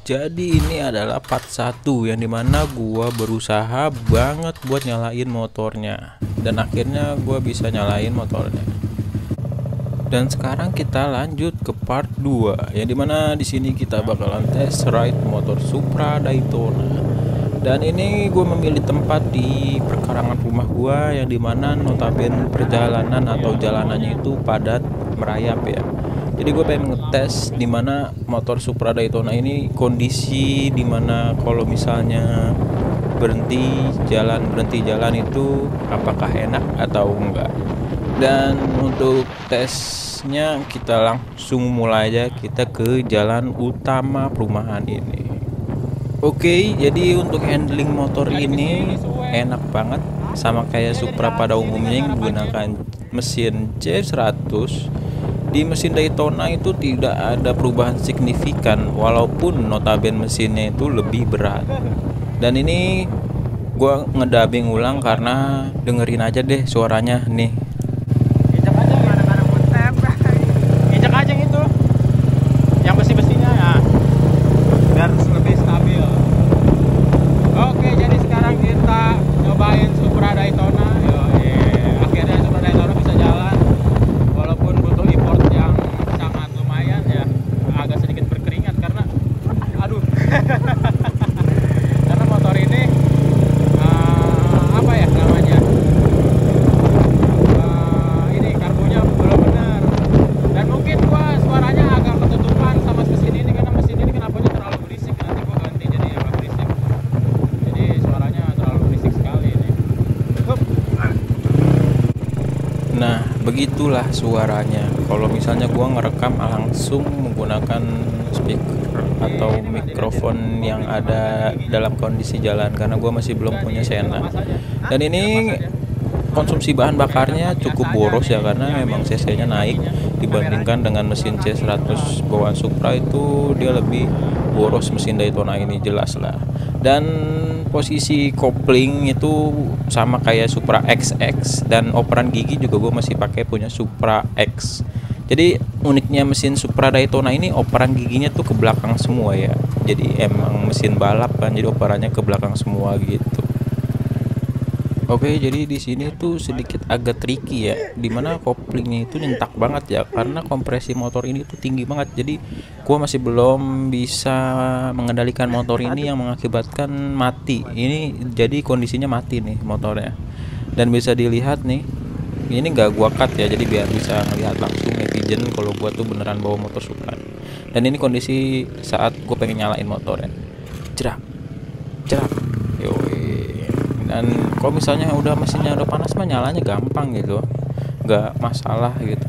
Jadi ini adalah part 1 yang dimana gua berusaha banget buat nyalain motornya, dan akhirnya gua bisa nyalain motornya. Dan sekarang kita lanjut ke part 2 yang dimana di sini kita bakalan test ride motor Supra Daytona. Dan ini gue memilih tempat di perkarangan rumah gue yang dimana notabene perjalanan atau jalanannya itu padat merayap ya. Jadi gue pengen ngetes dimana motor Supra Daytona ini kondisi dimana kalau misalnya berhenti jalan itu apakah enak atau enggak. Dan untuk tesnya kita langsung mulai aja, kita ke jalan utama perumahan ini. Oke, jadi untuk handling motor ini enak banget, sama kayak Supra pada umumnya yang menggunakan mesin C100. Di mesin Daytona itu tidak ada perubahan signifikan, walaupun notabene mesinnya itu lebih berat. Dan ini gue ngedubbing ulang karena dengerin aja deh suaranya nih. Injak aja kadang-kadang muntep. Injak aja gitu. Yang besi-besinya ya. Biar lebih stabil. Oke, jadi sekarang kita nyobain Supra Daytona. Akhirnya Supra Daytona bisa jalan. Walaupun butuh import yang sangat lumayan ya. Agak sedikit berkeringat karena aduh. Karena motor ini apa ya namanya? Ini karbunya belum benar. Dan mungkin gua suaranya agak ketutupan sama mesin ini karena mesin ini knalpotnya terlalu berisik. Nanti gua ganti jadi agak berisik. Jadi suaranya terlalu berisik sekali ini. Nah, begitulah suaranya. Kalau misalnya gua ngerekam langsung menggunakan speaker atau mikrofon yang ada dalam kondisi jalan, karena gua masih belum punya Sena. Dan ini konsumsi bahan bakarnya cukup boros ya, karena memang cc-nya naik dibandingkan dengan mesin C100 bawaan Supra. Itu dia lebih boros mesin Daytona ini, jelas lah. Dan posisi kopling itu sama kayak Supra XX, dan operan gigi juga gue masih pakai punya Supra X. Jadi uniknya mesin Supra Daytona ini operan giginya tuh ke belakang semua ya. Jadi emang mesin balap kan, jadi operannya ke belakang semua gitu. Oke, jadi di sini tuh sedikit agak tricky ya, dimana koplingnya itu nyentak banget ya, karena kompresi motor ini tuh tinggi banget. Jadi gua masih belum bisa mengendalikan motor ini yang mengakibatkan mati. Ini jadi kondisinya mati nih motornya. Dan bisa dilihat nih, ini nggak gua cut ya, jadi biar bisa ngelihat langsung netizen kalau gua tuh beneran bawa motor Supra. Dan ini kondisi saat gua pengen nyalain motornya. Jerak, jerak, yoi. Dan kalau misalnya udah mesinnya udah panas mah nyalanya gampang gitu, nggak masalah gitu.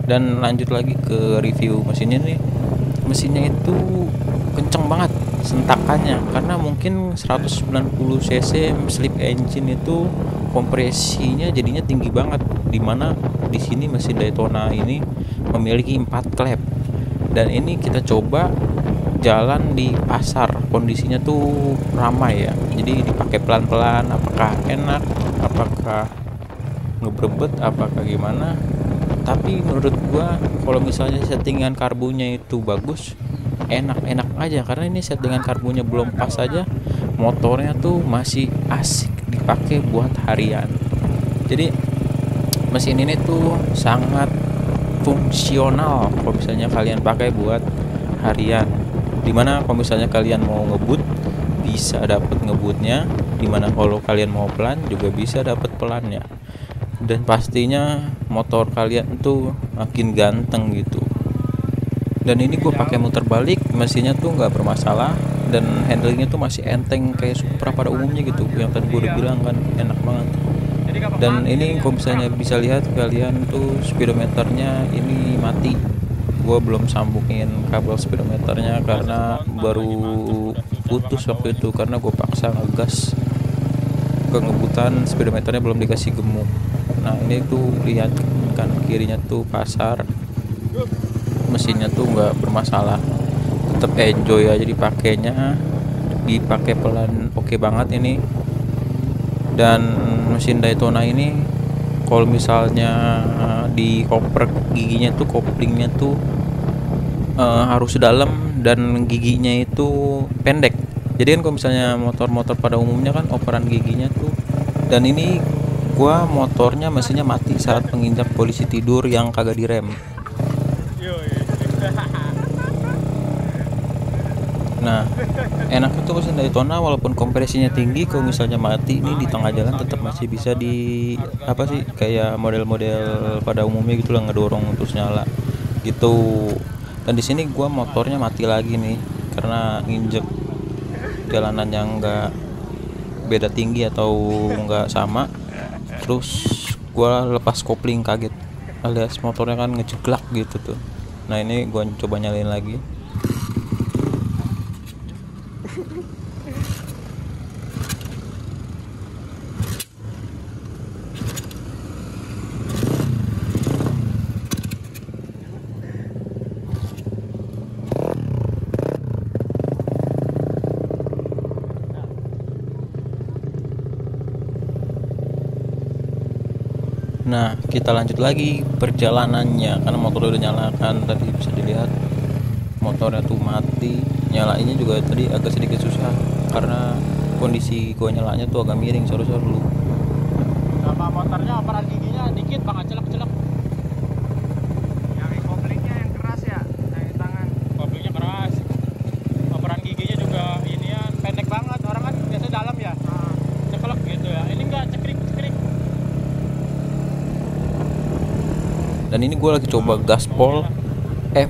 Dan lanjut lagi ke review mesinnya nih. Mesinnya itu kenceng banget sentakannya, karena mungkin 190 cc slip engine itu kompresinya jadinya tinggi banget, dimana di sini mesin Daytona ini memiliki 4 klep. Dan ini kita coba jalan di pasar, kondisinya tuh ramai ya, jadi dipakai pelan-pelan. Apakah enak, apakah ngebrebet, apakah gimana? Tapi menurut gua kalau misalnya settingan karbunya itu bagus, enak-enak aja, karena ini settingan karbunya belum pas aja, motornya tuh masih asik dipakai buat harian. Jadi mesin ini tuh sangat fungsional kalau misalnya kalian pakai buat harian, dimana kalau misalnya kalian mau ngebut bisa dapat ngebutnya, dimana kalau kalian mau pelan juga bisa dapat pelannya. Dan pastinya motor kalian tuh makin ganteng gitu. Dan ini gue pakai muter balik, mesinnya tuh nggak bermasalah, dan handlingnya tuh masih enteng kayak Supra pada umumnya gitu, yang tadi gue udah bilang kan, enak banget. Dan ini kalau misalnya bisa lihat kalian tuh speedometernya ini mati. Gue belum sambungin kabel speedometernya karena baru putus waktu itu, karena gue paksa ngegas ke ngebutan, speedometernya belum dikasih gemuk. Nah ini tuh lihat kan kirinya tuh kasar, mesinnya tuh nggak bermasalah, tetap enjoy aja dipakainya, dipakai pelan oke banget ini. Dan mesin Daytona ini kalau misalnya di koper giginya tuh, koplingnya tuh harus dalam dan giginya itu pendek. Jadi kan kalau misalnya motor-motor pada umumnya kan operan giginya tuh, dan ini gua motornya mesinnya mati saat menginjak polisi tidur yang kagak direm. Nah, enak itu mesin Daytona walaupun kompresinya tinggi, kalau misalnya mati ini di tengah jalan tetap masih bisa di apa sih, kayak model-model pada umumnya gitu lah, ngedorong terus nyala gitu. Dan di sini gua motornya mati lagi nih karena nginjek jalanan yang enggak beda tinggi atau enggak sama. Terus gua lepas kopling kaget, alias motornya kan ngejeglak gitu tuh. Nah, ini gua coba nyalain lagi. Nah, kita lanjut lagi perjalanannya karena motor udah nyalakan. Tadi bisa dilihat motornya tuh mati. Nyalainnya juga tadi agak sedikit susah karena kondisi gua nyalanya tuh agak miring, sorot dulu. Sama motornya operan giginya dikit banget, celek-celek. Yang koplingnya yang keras ya, dari tangan. Koplingnya keras. Operan giginya juga ini ya pendek banget. Orang kan biasanya dalam ya. Ceklek gitu ya. Ini enggak cekrik-cekrik. Dan ini gue lagi coba gaspol,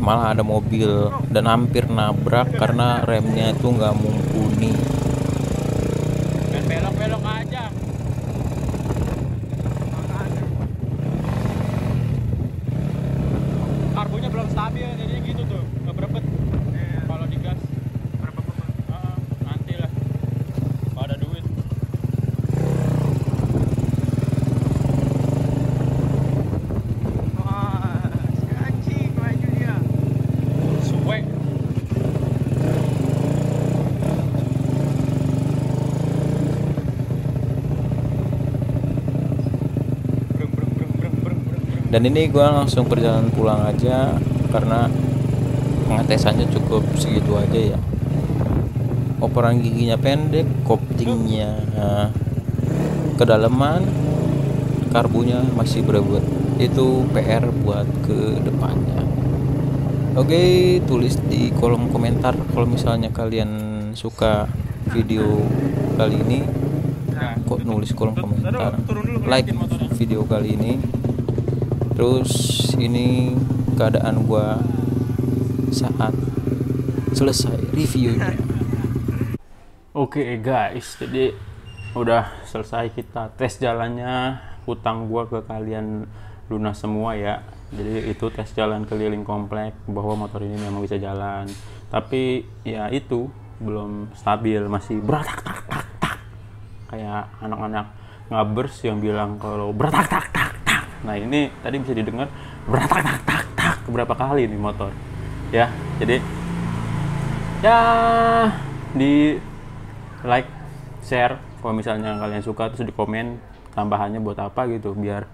malah ada mobil dan hampir nabrak karena remnya itu nggak mumpuni. Dan belok-belok aja. Karbunya belum stabil, jadinya gitu tuh, nggak berebet. Kalau digas, nanti lah. Kalau ada duit. Wah, anjing maju dia. Suwe. Dan ini gue langsung perjalanan pulang aja karena pengetesannya cukup segitu aja ya. Operan giginya pendek, koplingnya kedalaman, karbunya masih berebut. Itu PR buat ke depannya. Oke, tulis di kolom komentar kalau misalnya kalian suka video kali ini. Kok nulis kolom komentar? Like video kali ini. Terus ini keadaan gua saat selesai reviewnya. Oke guys, jadi udah selesai kita tes jalannya. Utang gua ke kalian lunas semua ya. Jadi itu tes jalan keliling komplek bahwa motor ini memang bisa jalan. Tapi ya itu belum stabil, masih beratak tak tak tak. Kayak anak-anak ngabers yang bilang kalau beratak tak tak. Nah ini tadi bisa didengar beratak tak tak tak berapa kali nih motor ya. Jadi ya di like, share kalau misalnya kalian suka, terus di komen tambahannya buat apa gitu biar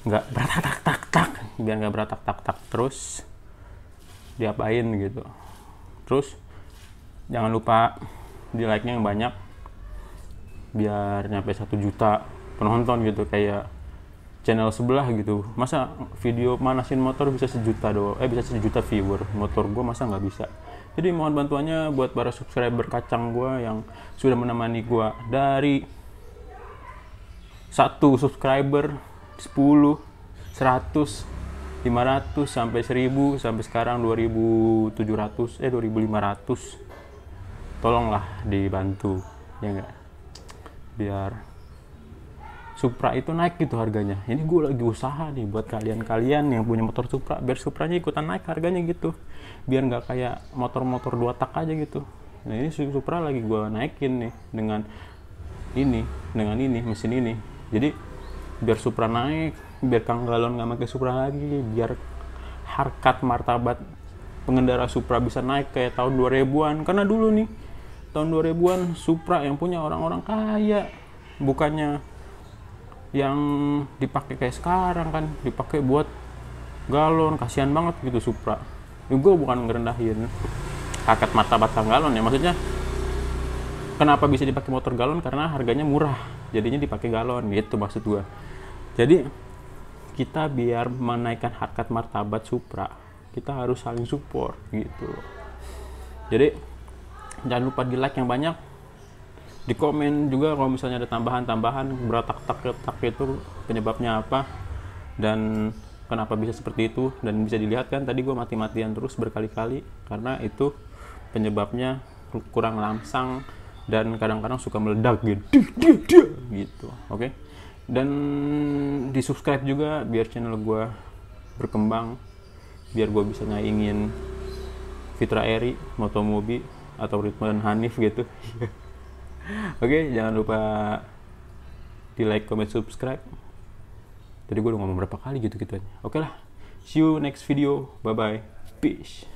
nggak beratak tak tak tak, biar nggak beratak tak tak terus diapain gitu. Terus jangan lupa di like nya yang banyak biar nyampe 1 juta penonton gitu kayak channel sebelah gitu. Masa video manasin motor bisa 1 juta doang, bisa 1 juta viewer, motor gue masa nggak bisa. Jadi mohon bantuannya buat para subscriber kacang gue yang sudah menemani gue dari 1 subscriber, 10, 100, 500 sampai 1000 sampai sekarang 2700 2500. Tolonglah dibantu ya enggak, biar Supra itu naik gitu harganya. Ini gue lagi usaha nih buat kalian-kalian yang punya motor Supra, biar Supranya ikutan naik harganya gitu, biar nggak kayak motor-motor 2 tak aja gitu. Nah ini Supra lagi gue naikin nih dengan ini mesin ini. Jadi biar Supra naik, biar Kang Galon nggak pakai Supra lagi, biar harkat martabat pengendara Supra bisa naik kayak tahun 2000-an. Karena dulu nih tahun 2000-an Supra yang punya orang-orang kaya, bukannya yang dipakai kayak sekarang kan, dipakai buat galon. Kasihan banget gitu Supra. Gue bukan ngerendahin, harkat martabat sang galon ya. Maksudnya kenapa bisa dipakai motor galon, karena harganya murah jadinya dipakai galon gitu maksud gua. Jadi kita biar menaikkan harkat martabat Supra, kita harus saling support gitu. Jadi jangan lupa di like yang banyak, di komen juga kalau misalnya ada tambahan-tambahan beratak-tak itu penyebabnya apa dan kenapa bisa seperti itu. Dan bisa dilihat kan tadi gue mati-matian terus berkali-kali karena itu penyebabnya kurang lamsang dan kadang-kadang suka meledak gitu. Oke. Dan di subscribe juga biar channel gue berkembang, biar gue bisa nyaingin Fitra Eri, Motomobi, atau Ridwan Hanif gitu. Oke, jangan lupa di like, comment, subscribe. Tadi gue udah ngomong berapa kali gitu-gitu aja. Oke lah, see you next video, bye bye, peace.